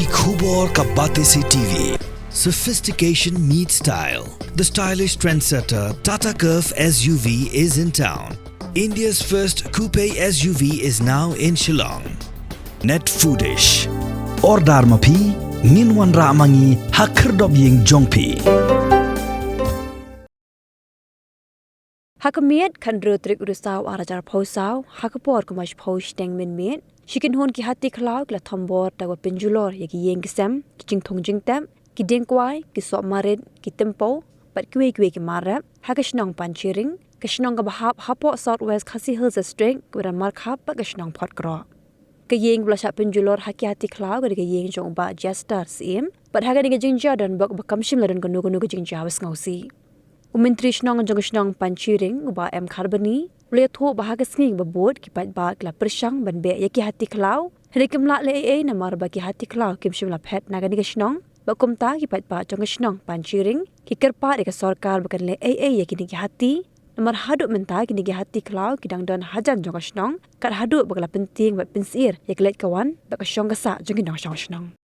Ki Khubor ka Bate Se TV. Sophistication meets style. The stylish trendsetter Tata Curve SUV is in town. India's first coupe SUV is now in Shillong. Net foodish. Ordar mapi, minwan ramangi hakerdob Ïing jongpi. Hakamiet kan rutrik urusaw arajar pausaw, hakapor kumash paush deng min miet. Shikin hon ki Hati Khlaw la Thombor dawa Julor ya ki Ïing kisem, ki jing thong jing tem, ki deng kwai, ki sok marin, ki tempo, pat kwe ki marap, haka Shnong Panchiring, ka Shnong ka bahap hapo Southwest Khasi Hills District, kudan markhap pa ka Shnong pot kro. Ka Ïing blasha Julor haki Hati Khlaw ka Ïing jong ba jester sim, pat haka dinga jing jadan bak bakamshim ladan kanu ka jing jawas ngausi. Umentri Shnong jong Shnong Panchiring uba karbani le tho bahag snging babot ki pat ba kla persang ban be ya ki Hati Khlaw hrikem la le na mar ba ki Hati Khlaw kim shim la phet na gani ka Shnong ba kumta ki pat ba jong Shnong Panchiring ki kerpa de ka sarkar bakan le ya ki Hati namar hadu menta ki Hati Khlaw ki dang don hajan jong Shnong kat hadu bakla penting ba pinsir ya ki let kawan ba ka Shnong ka sa jong Shnong.